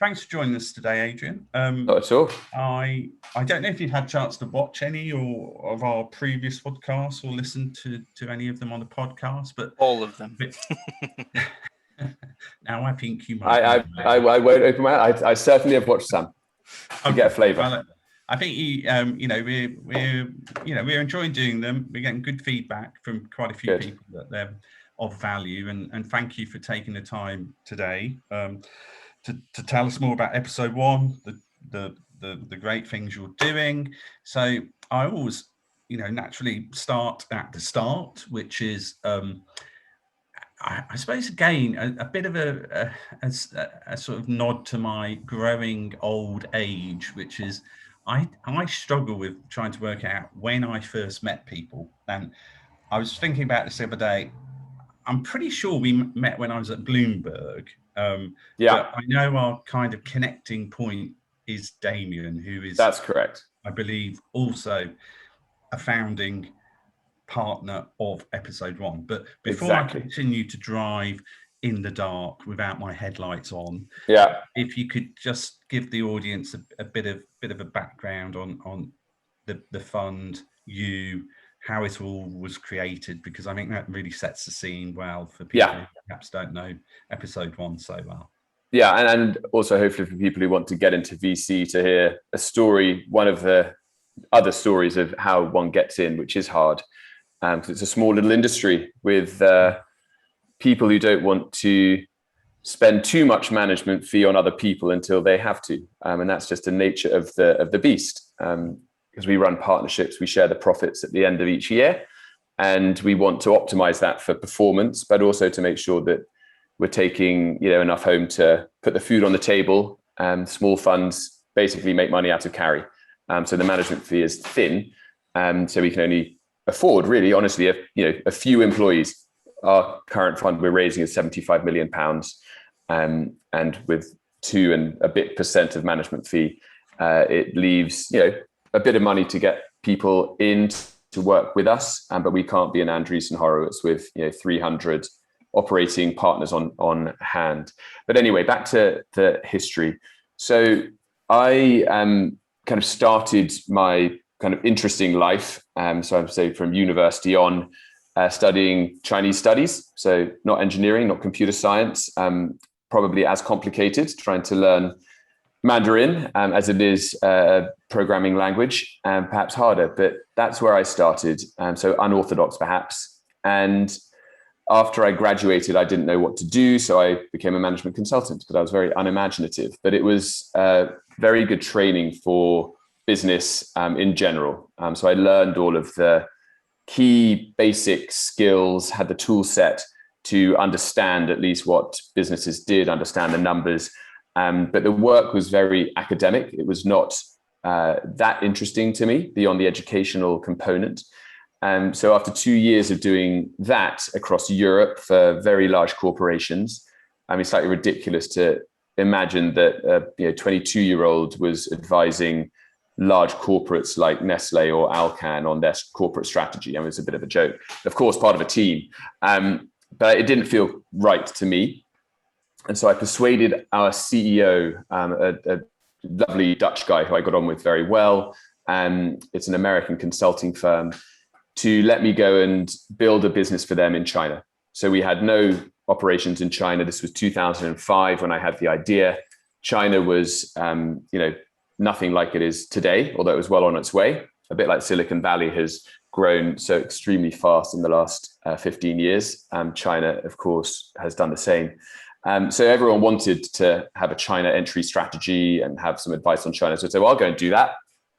Thanks for joining us today, Adrian. Not at all. I don't know if you've had a chance to watch any of our previous podcasts or listen to any of them on the podcast, but all of them. Now I think you might. I won't open my eyes. I certainly have watched some to get a flavour. Well, I think we're enjoying doing them. We're getting good feedback from quite a few people that they're of value, and thank you for taking the time today to tell us more about episode 1, the great things you're doing. So I always, naturally start at the start, which is, I suppose, again, a bit of a sort of nod to my growing old age, which is I struggle with trying to work out when I first met people. And I was thinking about this the other day. I'm pretty sure we met when I was at Bloomberg. But I know our kind of connecting point is Damien, who is... That's correct. I believe also a founding partner of episode 1. But before I continue to drive in the dark without my headlights on, if you could just give the audience a bit of a background on the fund, how it all was created, because I think that really sets the scene well for people who perhaps don't know episode 1 so well. Yeah, and also hopefully for people who want to get into VC to hear a story, one of the other stories of how one gets in, which is hard, because it's a small little industry with people who don't want to spend too much management fee on other people until they have to, and that's just the nature of the beast. Because we run partnerships, we share the profits at the end of each year, and we want to optimize that for performance, but also to make sure that we're taking enough home to put the food on the table. Small funds basically make money out of carry, so the management fee is thin, so we can only afford, really, honestly, a few employees. Our current fund we're raising is £75 million, and with 2 and a bit % of management fee, it leaves a bit of money to get people in to work with us, but we can't be an Andreessen Horowitz with 300 operating partners on hand. But anyway, back to the history. So I kind of started my kind of interesting life. So I would say from university on, studying Chinese studies. So not engineering, not computer science, probably as complicated, trying to learn Mandarin as it is a programming language, and perhaps harder, but that's where I started. So unorthodox perhaps. And after I graduated, I didn't know what to do. So I became a management consultant because I was very unimaginative, but it was very good training for business in general. So I learned all of the key basic skills, had the tool set to understand at least what businesses did, understand the numbers. But the work was very academic. It was not that interesting to me beyond the educational component. So after 2 years of doing that across Europe for very large corporations, it's slightly ridiculous to imagine that a 22-year-old was advising large corporates like Nestle or Alcan on their corporate strategy. It's a bit of a joke. Of course, part of a team, but it didn't feel right to me. And so I persuaded our CEO, a lovely Dutch guy who I got on with very well, it's an American consulting firm, to let me go and build a business for them in China. So we had no operations in China. This was 2005 when I had the idea. China was, nothing like it is today, although it was well on its way. A bit like Silicon Valley has grown so extremely fast in the last 15 years. China, of course, has done the same. So everyone wanted to have a China entry strategy and have some advice on China. So I'd say, well, I'll go and do that.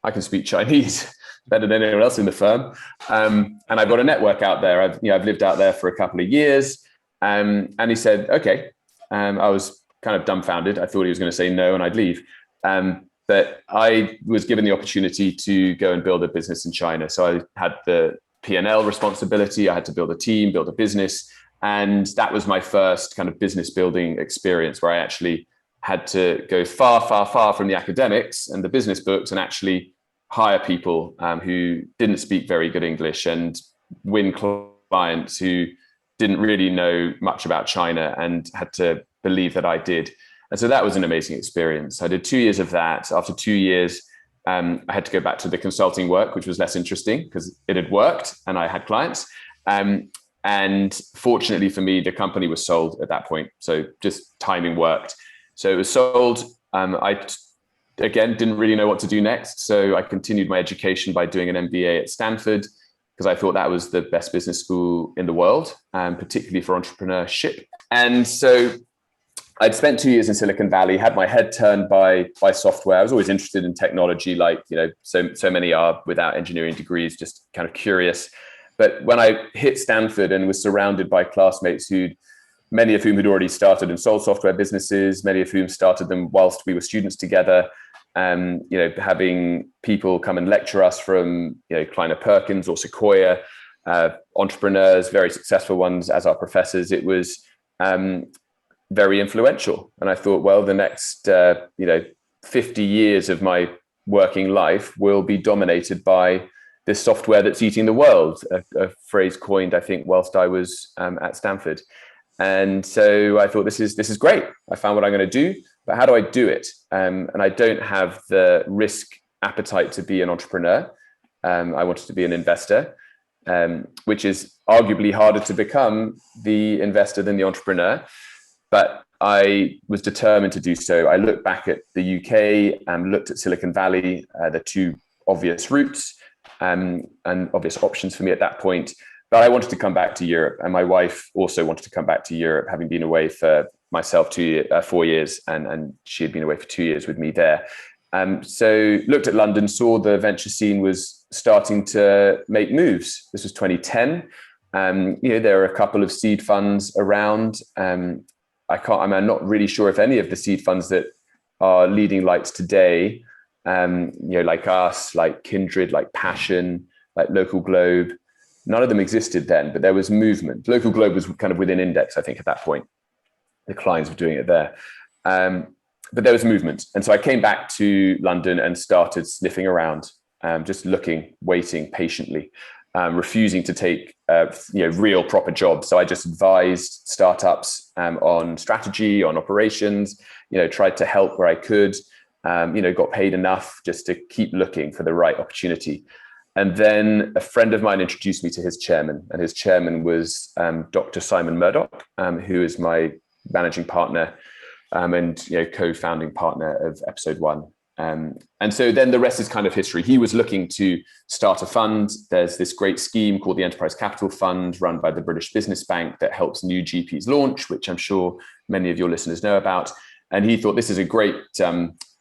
I can speak Chinese better than anyone else in the firm. And I've got a network out there. I've lived out there for a couple of years. And he said, okay. I was kind of dumbfounded. I thought he was going to say no and I'd leave. But I was given the opportunity to go and build a business in China. So I had the P&L responsibility. I had to build a team, build a business. And that was my first kind of business building experience where I actually had to go far, far, far from the academics and the business books and actually hire people who didn't speak very good English and win clients who didn't really know much about China and had to believe that I did. And so that was an amazing experience. I did 2 years of that. After 2 years, I had to go back to the consulting work, which was less interesting because it had worked and I had clients. And fortunately for me, the company was sold at that point. So just timing worked. So it was sold. I, again, didn't really know what to do next. So I continued my education by doing an MBA at Stanford because I thought that was the best business school in the world, particularly for entrepreneurship. And so I'd spent 2 years in Silicon Valley, had my head turned by software. I was always interested in technology, like, so many are without engineering degrees, just kind of curious. But when I hit Stanford and was surrounded by classmates many of whom had already started and sold software businesses, many of whom started them whilst we were students together, having people come and lecture us from, Kleiner Perkins or Sequoia, entrepreneurs, very successful ones as our professors, it was very influential. And I thought, well, the next, 50 years of my working life will be dominated by this software that's eating the world, a phrase coined, I think, whilst I was at Stanford. And so I thought, this is great. I found what I'm going to do, but how do I do it? And I don't have the risk appetite to be an entrepreneur. I wanted to be an investor, which is arguably harder to become the investor than the entrepreneur. But I was determined to do so. I looked back at the UK and looked at Silicon Valley, the two obvious routes and obvious options for me at that point. But I wanted to come back to Europe, and my wife also wanted to come back to Europe, having been away for myself 4 years, and she had been away for 2 years with me there. So looked at London, saw the venture scene was starting to make moves. This was 2010. There are a couple of seed funds around. I'm not really sure if any of the seed funds that are leading lights today, like us, like Kindred, like Passion, like Local Globe, none of them existed then, but there was movement. Local Globe was kind of within index, I think, at that point. The clients were doing it there. But there was movement. And so I came back to London and started sniffing around, just looking, waiting patiently, refusing to take real proper jobs. So I just advised startups on strategy, on operations, tried to help where I could, got paid enough just to keep looking for the right opportunity. And then a friend of mine introduced me to his chairman, and his chairman was Dr. Simon Murdoch, who is my managing partner and co-founding partner of Episode One. And so then the rest is kind of history. He was looking to start a fund. There's this great scheme called the Enterprise Capital Fund run by the British Business Bank that helps new GPs launch, which I'm sure many of your listeners know about. And he thought this is a great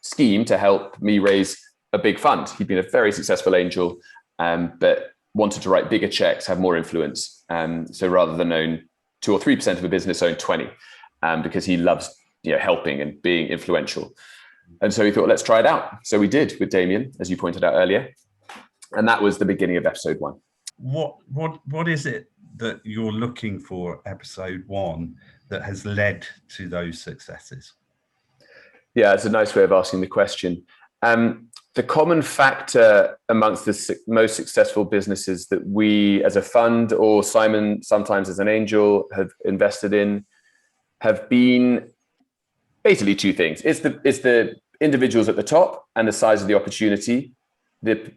scheme to help me raise a big fund. He'd been a very successful angel, but wanted to write bigger checks, have more influence. So rather than own 2 or 3% of a business, own 20, because he loves helping and being influential. And so he thought, let's try it out. So we did with Damien, as you pointed out earlier. And that was the beginning of Episode One. What is it that you're looking for Episode One that has led to those successes? Yeah, it's a nice way of asking the question. The common factor amongst the most successful businesses that we as a fund, or Simon sometimes as an angel, have invested in have been basically two things. It's the individuals at the top and the size of the opportunity, the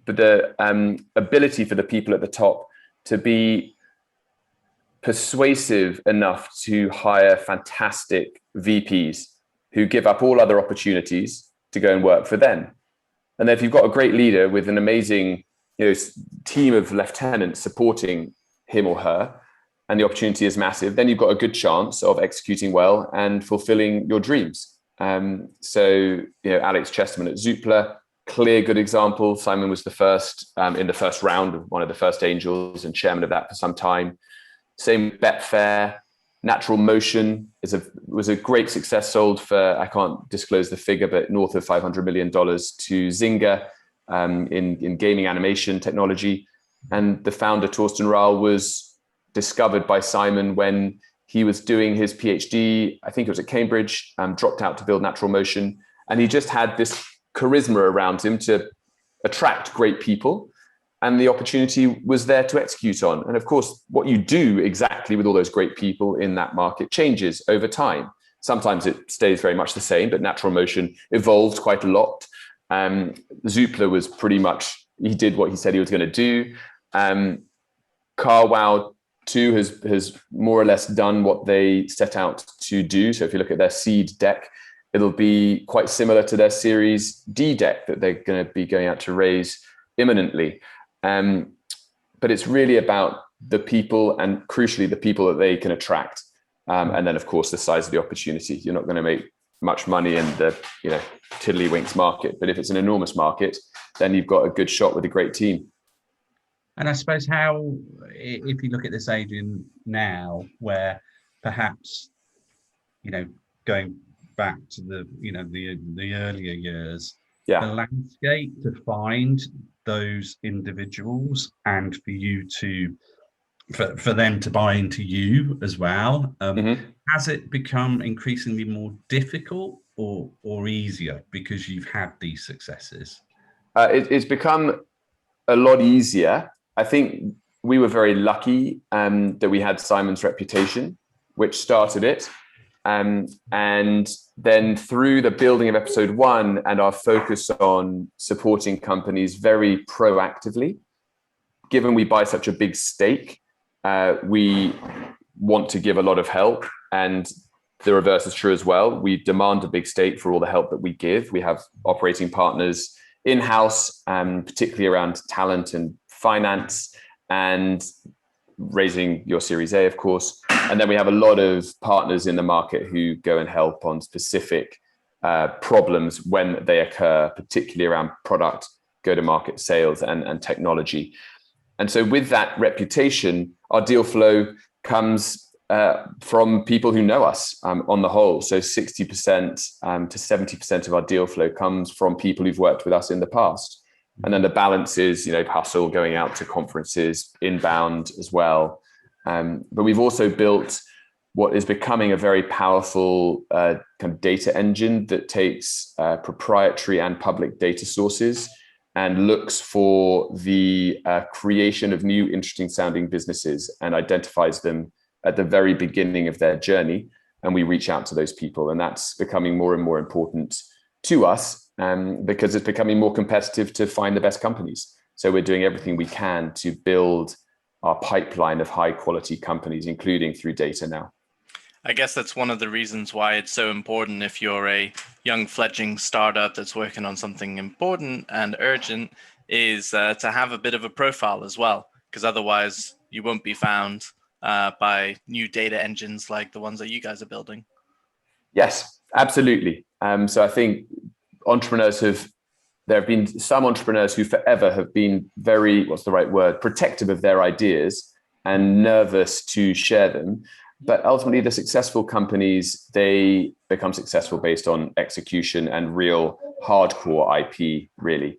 ability for the people at the top to be persuasive enough to hire fantastic VPs who give up all other opportunities to go and work for them. And then if you've got a great leader with an amazing team of lieutenants supporting him or her, and the opportunity is massive, then you've got a good chance of executing well and fulfilling your dreams. So Alex Chesterman at Zoopla, clear good example. Simon was the first in the first round, one of the first angels and chairman of that for some time. Same with Betfair. Natural Motion was a great success, sold for, I can't disclose the figure, but north of $500 million to Zynga in gaming animation technology. And the founder, Torsten Rahl, was discovered by Simon when he was doing his PhD, I think it was at Cambridge, dropped out to build Natural Motion. And he just had this charisma around him to attract great people. And the opportunity was there to execute on. And of course, what you do exactly with all those great people in that market changes over time. Sometimes it stays very much the same, but Natural Motion evolved quite a lot. Zoopla was pretty much, he did what he said he was going to do. Carwow too has more or less done what they set out to do. So if you look at their seed deck, it'll be quite similar to their Series D deck that they're going to be going out to raise imminently. But it's really about the people, and crucially the people that they can attract. And then of course the size of the opportunity. You're not going to make much money in the tiddlywinks market, but if it's an enormous market, then you've got a good shot with a great team. And I suppose how, if you look at this, Adrian, now, where perhaps, going back to the earlier years, the landscape to find those individuals and for you to, for them to buy into you as well, has it become increasingly more difficult or easier because you've had these successes? It's become a lot easier. I think we were very lucky that we had Simon's reputation, which started it. And then through the building of episode 1 and our focus on supporting companies very proactively, given we buy such a big stake, we want to give a lot of help. And the reverse is true as well. We demand a big stake for all the help that we give. We have operating partners in-house, particularly around talent and finance and raising your Series A, of course. And then we have a lot of partners in the market who go and help on specific problems when they occur, particularly around product, go-to-market sales and technology. And so with that reputation, our deal flow comes from people who know us on the whole. So 60% to 70% of our deal flow comes from people who've worked with us in the past. And then the balance is, hustle, going out to conferences, inbound as well. But we've also built what is becoming a very powerful kind of data engine that takes proprietary and public data sources and looks for the creation of new, interesting sounding businesses and identifies them at the very beginning of their journey. And we reach out to those people. And that's becoming more and more important to us because it's becoming more competitive to find the best companies. So we're doing everything we can to build our pipeline of high quality companies, including through data now. I guess that's one of the reasons why it's so important if you're a young fledgling startup that's working on something important and urgent is to have a bit of a profile as well, because otherwise you won't be found by new data engines like the ones that you guys are building. Yes, absolutely. So I think there have been some entrepreneurs who forever have been very, protective of their ideas and nervous to share them. But ultimately, the successful companies, they become successful based on execution and real hardcore IP, really.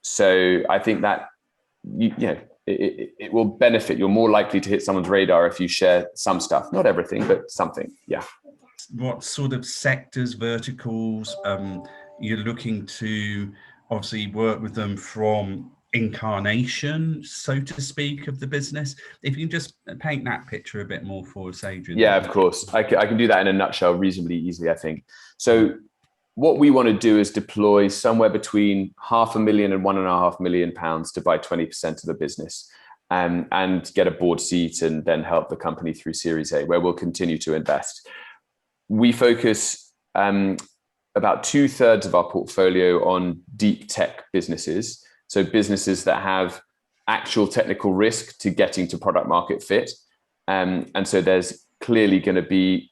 So I think that it will benefit. You're more likely to hit someone's radar if you share some stuff, not everything, but something. Yeah. What sort of sectors, verticals, you're looking to obviously work with them from incarnation, so to speak, of the business? If you can just paint that picture a bit more for us, Adrian. Yeah, of course. I can do that in a nutshell reasonably easily, I think. So what we want to do is deploy somewhere between £500,000 and £1.5 million to buy 20% of the business and get a board seat and then help the company through Series A, where we'll continue to invest. We focus about 2/3 of our portfolio on deep tech businesses. So businesses that have actual technical risk to getting to product market fit. And so there's clearly going to be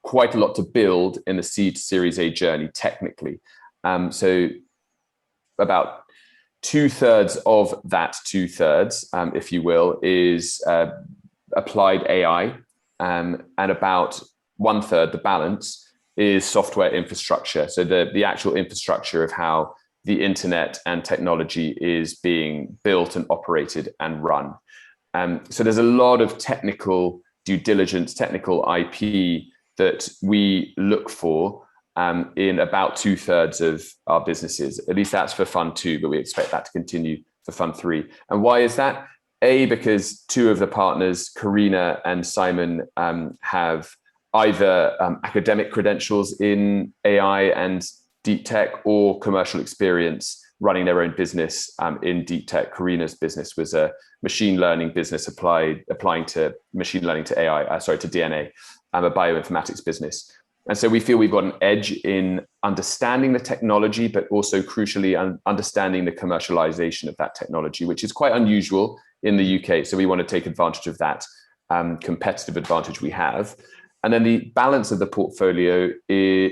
quite a lot to build in the seed to Series A journey, technically. So about 2/3 of that 2/3, if you will, is applied AI, and about 1/3, the balance, is software infrastructure. So the actual infrastructure of how the internet and technology is being built and operated and run. So there's a lot of technical due diligence, technical IP that we look for in about 2/3 of our businesses. At least that's for Fund 2, but we expect that to continue for Fund 3. And why is that? A, because two of the partners, Karina and Simon, have either academic credentials in AI and deep tech or commercial experience running their own business in deep tech. Karina's business was a machine learning business applying to machine learning to AI, to DNA, a bioinformatics business. And so we feel we've got an edge in understanding the technology, but also crucially understanding the commercialization of that technology, which is quite unusual in the UK. So we want to take advantage of that competitive advantage we have. And then the balance of the portfolio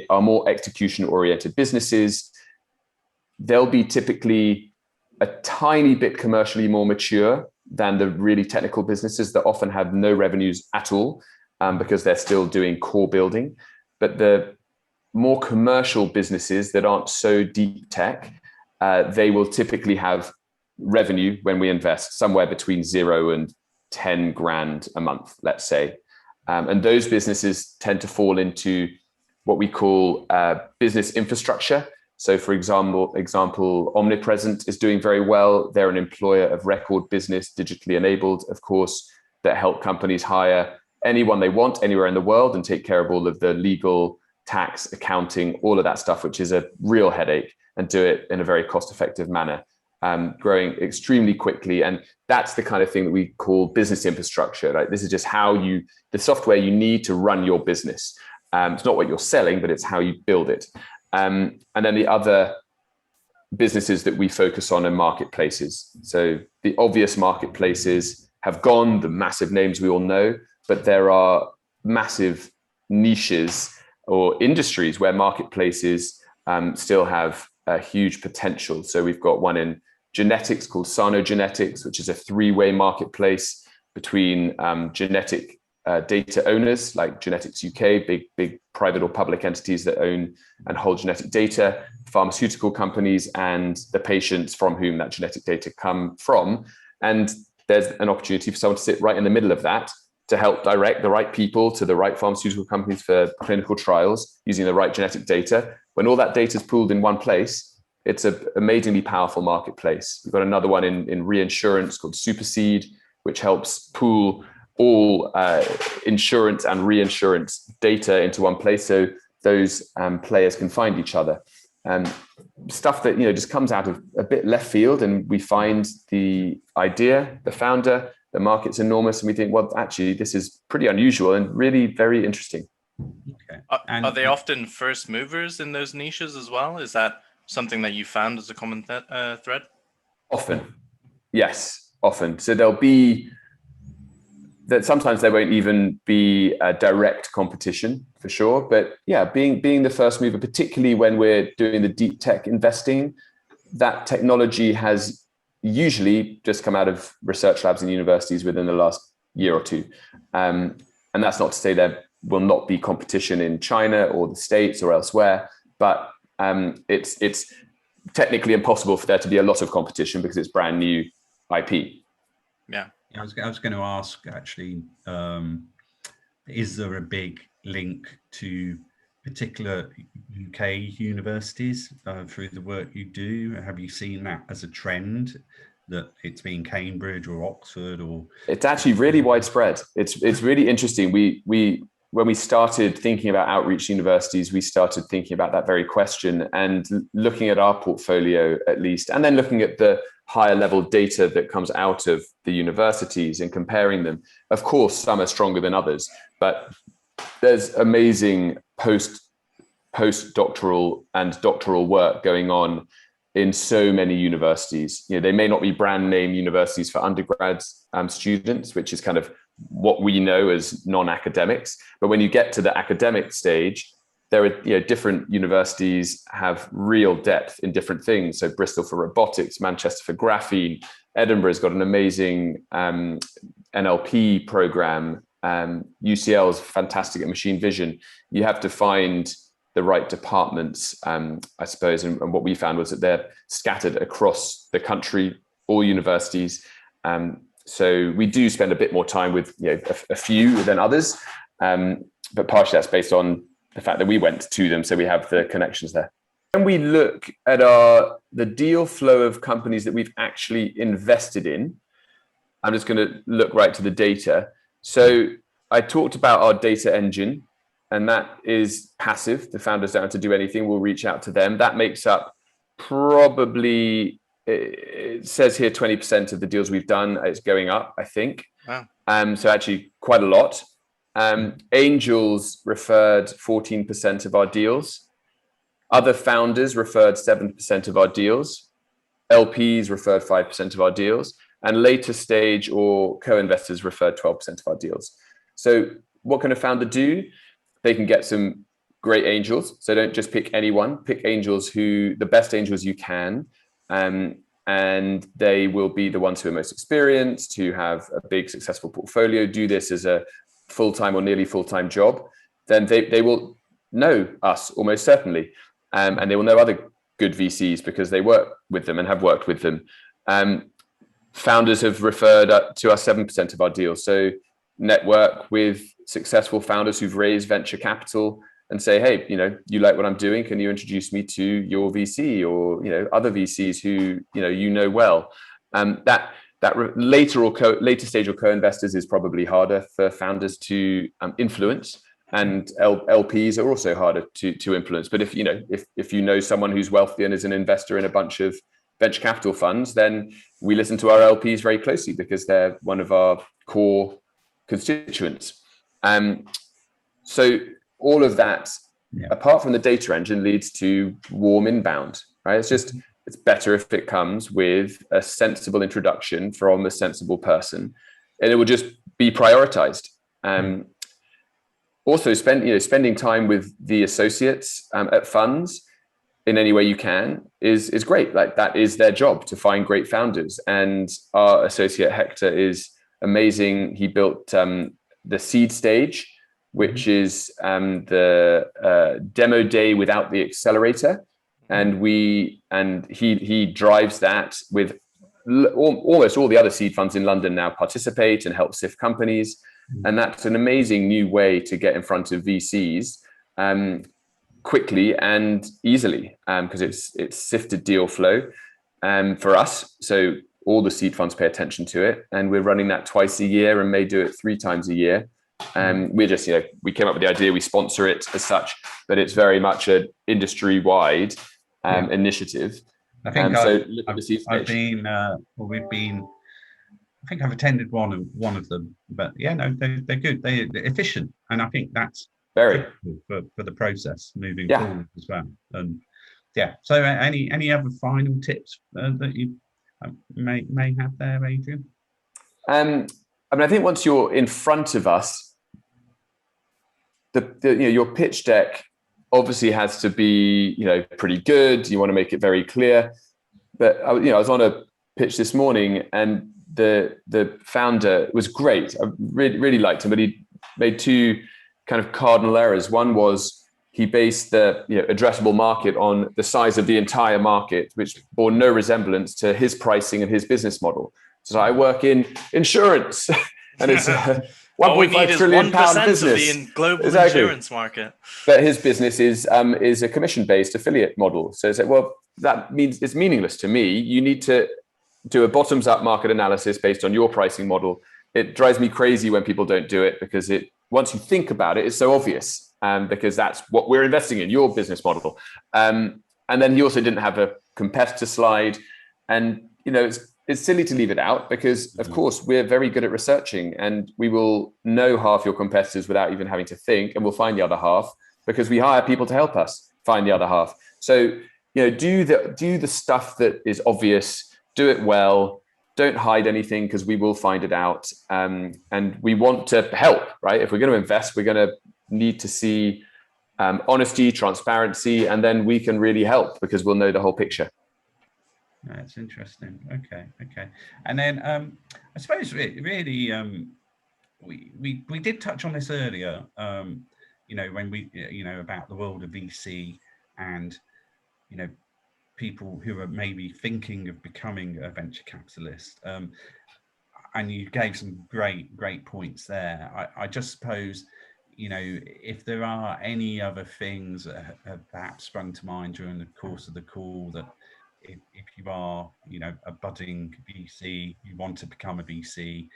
are more execution-oriented businesses. They'll be typically a tiny bit commercially more mature than the really technical businesses that often have no revenues at all because they're still doing core building. But the more commercial businesses that aren't so deep tech, they will typically have revenue when we invest somewhere between 0 and 10 grand a month, let's say. And those businesses tend to fall into what we call business infrastructure. So for example, Omnipresent is doing very well. They're an employer of record business, digitally enabled, of course, that help companies hire anyone they want anywhere in the world and take care of all of the legal, tax, accounting, all of that stuff, which is a real headache, and do it in a very cost-effective manner, growing extremely quickly. And that's the kind of thing that we call business infrastructure. Like, this is just the software you need to run your business. It's not what you're selling, but it's how you build it. And then the other businesses that we focus on are marketplaces. So the obvious marketplaces have gone, the massive names we all know, but there are massive niches or industries where marketplaces still have a huge potential. So we've got one in genetics called Sano Genetics, which is a 3-way marketplace between genetic data owners like Genetics UK, big private or public entities that own and hold genetic data, pharmaceutical companies, and the patients from whom that genetic data come from. And there's an opportunity for someone to sit right in the middle of that to help direct the right people to the right pharmaceutical companies for clinical trials using the right genetic data. When all that data is pooled in one place, it's an amazingly powerful marketplace. We've got another one in reinsurance called Superseed, which helps pool all insurance and reinsurance data into one place so those players can find each other. Stuff that just comes out of a bit left field, and we find the idea, the founder, the market's enormous, and we think, well, actually, this is pretty unusual and really very interesting. Okay. Are they often first movers in those niches as well? Is that something that you found as a common thread? Often, yes, often. So there'll be that sometimes there won't even be a direct competition for sure, but yeah, being the first mover, particularly when we're doing the deep tech investing, that technology has usually just come out of research labs and universities within the last year or two. And that's not to say there will not be competition in China or the States or elsewhere, but it's technically impossible for there to be a lot of competition because it's brand new IP. Yeah. I was going to ask, actually, is there a big link to particular UK universities through the work you do? Have you seen that as a trend, that it's been Cambridge or Oxford? Or it's actually really widespread. It's really interesting. When we started thinking about outreach universities, we started thinking about that very question and looking at our portfolio at least, and then looking at the higher level data that comes out of the universities and comparing them. Of course, some are stronger than others, but there's amazing postdoctoral and doctoral work going on in so many universities. They may not be brand name universities for undergrad students, which is kind of what we know as non-academics. But when you get to the academic stage, there are different universities have real depth in different things. So Bristol for robotics, Manchester for graphene, Edinburgh's got an amazing NLP program. UCL is fantastic at machine vision. You have to find the right departments, I suppose. And what we found was that they're scattered across the country, all universities. So we do spend a bit more time with a few than others, but partially that's based on the fact that we went to them, so we have the connections there. When we look at the deal flow of companies that we've actually invested in, I'm just going to look right to the data. So I talked about our data engine. and that is passive. The founders don't have to do anything. We'll reach out to them. That makes up probably, it says here 20% of the deals we've done. It's going up, I think. Wow. So actually quite a lot. Angels referred 14% of our deals. Other founders referred 7% of our deals. LPs referred 5% of our deals. And later stage or co-investors referred 12% of our deals. So what can a founder do? They can get some great angels. So don't just pick anyone. Pick angels the best angels you can. And they will be the ones who are most experienced, who have a big successful portfolio, do this as a full-time or nearly full-time job. Then they will know us almost certainly. And they will know other good VCs because they work with them and have worked with them. Founders have referred to us 7% of our deals. So network with successful founders who've raised venture capital and say, hey, you like what I'm doing? Can you introduce me to your VC or, other VCs who, well? That later stage or co-investors is probably harder for founders to influence, and LPs are also harder to influence. But if you know someone who's wealthy and is an investor in a bunch of venture capital funds, then we listen to our LPs very closely because they're one of our core constituents. So all of that, apart from the data engine, leads to warm inbound, right? It's better if it comes with a sensible introduction from a sensible person, and it will just be prioritized. Also, spending time with the associates at funds in any way you can is great. Like, that is their job, to find great founders. And our associate Hector is amazing. He built the seed stage, which is the demo day without the accelerator. And he drives that with almost all the other seed funds in London now participate and help sift companies. And that's an amazing new way to get in front of VCs quickly and easily, because it's sifted deal flow for us. So all the seed funds pay attention to it, and we're running that twice a year and may do it 3 times a year. We're just, we came up with the idea, we sponsor it as such, but it's very much an industry-wide initiative. I think I think I've attended one of them, but they're good. They're efficient, and I think that's very for the process moving forward as well. And so any other final tips that you may have there, Adrian? I think once you're in front of us, your pitch deck obviously has to be pretty good. You want to make it very clear. But I was on a pitch this morning, and the founder was great. I really liked him, but he made 2 kind of cardinal errors. One was he based the addressable market on the size of the entire market, which bore no resemblance to his pricing and his business model. So I work in insurance, and it's a 1.5 trillion pound business. Of the global insurance market. But his business is a commission-based affiliate model. So it's like, well, that means it's meaningless to me. You need to do a bottoms-up market analysis based on your pricing model. It drives me crazy when people don't do it, because once you think about it, it's so obvious, because that's what we're investing in, your business model. And then he also didn't have a competitor slide. And, it's silly to leave it out, because, of course, we're very good at researching, and we will know half your competitors without even having to think, and we'll find the other half because we hire people to help us find the other half. So, do the stuff that is obvious. Do it well. Don't hide anything, because we will find it out. And we want to help, right? If we're going to invest, we're going to need to see honesty, transparency, and then we can really help because we'll know the whole picture. That's interesting. Okay. And then I suppose really we did touch on this earlier, when we, about the world of VC and, people who are maybe thinking of becoming a venture capitalist. And you gave some great points there. I just suppose, if there are any other things that have perhaps sprung to mind during the course of the call, that if you are, a budding VC, you want to become a VC,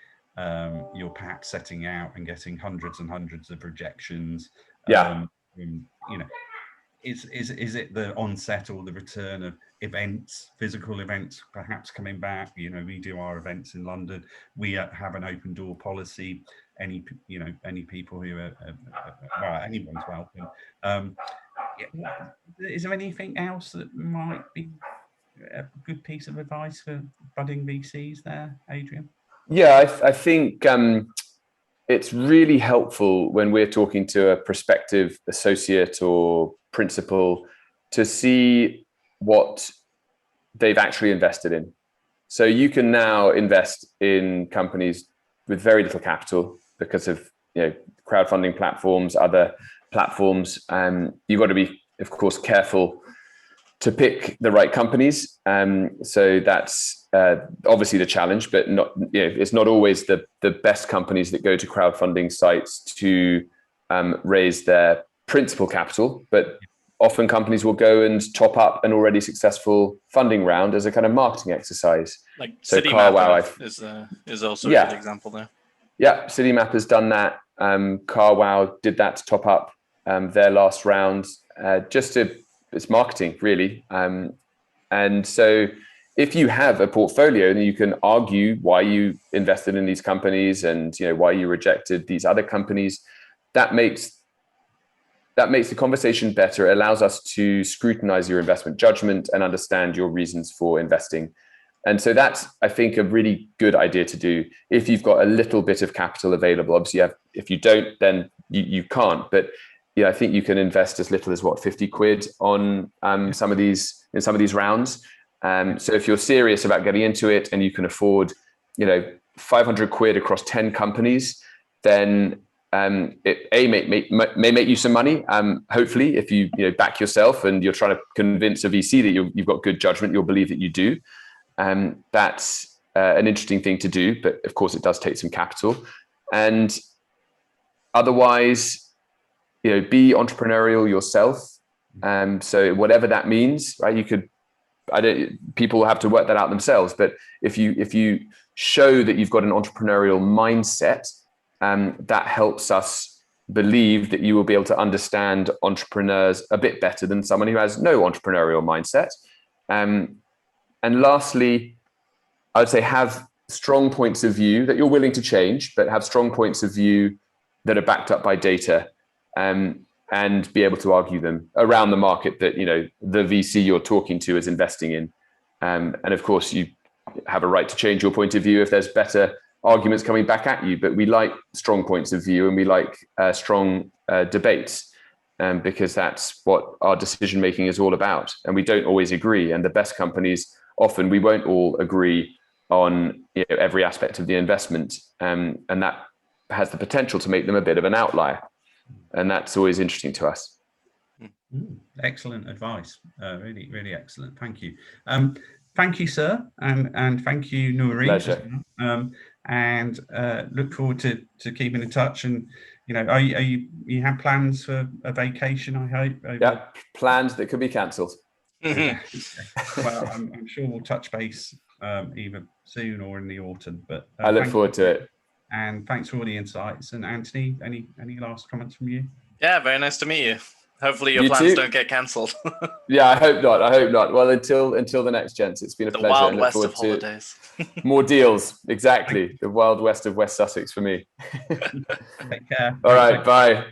you're perhaps setting out and getting hundreds and hundreds of rejections. Yeah. Is it the onset or the return of events, physical events, perhaps coming back? We do our events in London. We have an open door policy. Any people who are well, anyone's welcome. Is there anything else that might be a good piece of advice for budding VCs there, Adrian? Yeah, I think it's really helpful when we're talking to a prospective associate or principal to see what they've actually invested in. So you can now invest in companies with very little capital because of crowdfunding platforms, other platforms. You've got to be, of course, careful to pick the right companies. So that's obviously the challenge, but it's not always the best companies that go to crowdfunding sites to raise their principal capital, but often companies will go and top up an already successful funding round as a kind of marketing exercise. Like so Carwow is also a good example there. Yeah, Citymap has done that. Carwow did that to top up their last round. It's marketing, really. And so if you have a portfolio, then you can argue why you invested in these companies and why you rejected these other companies. That makes the conversation better. It allows us to scrutinize your investment judgment and understand your reasons for investing. And so that's, I think, a really good idea to do if you've got a little bit of capital available. Obviously, if you don't, then you can't. But I think you can invest as little as 50 quid on some of these rounds. So if you're serious about getting into it and you can afford 500 quid across 10 companies, then it may make you some money. Hopefully, if you back yourself and you're trying to convince a VC that you've got good judgment, you'll believe that you do. That's an interesting thing to do, but of course it does take some capital. And otherwise, be entrepreneurial yourself. So whatever that means, right? People have to work that out themselves. But if you show that you've got an entrepreneurial mindset, that helps us believe that you will be able to understand entrepreneurs a bit better than someone who has no entrepreneurial mindset. And lastly, I would say have strong points of view that you're willing to change, but have strong points of view that are backed up by data, and be able to argue them around the market that the VC you're talking to is investing in. And of course, you have a right to change your point of view if there's better arguments coming back at you. But we like strong points of view and we like strong debates, because that's what our decision making is all about. And we don't always agree. And the best companies, often we won't all agree on every aspect of the investment, and that has the potential to make them a bit of an outlier. And that's always interesting to us. Excellent advice. Really, really excellent. Thank you. Thank you, sir. And thank you, Nouri. Pleasure. And look forward to keeping in touch. And, you have plans for a vacation, I hope? Yeah, plans that could be cancelled. Well, I'm sure we'll touch base either soon or in the autumn. But I look forward to it. And thanks for all the insights. And Anthony, any last comments from you? Yeah, very nice to meet you. Hopefully your plans don't get cancelled. Yeah, I hope not. Well, until the next, gents, it's been a pleasure. The Wild West of holidays. More deals, exactly. The Wild West of West Sussex for me. Take care. All right, bye.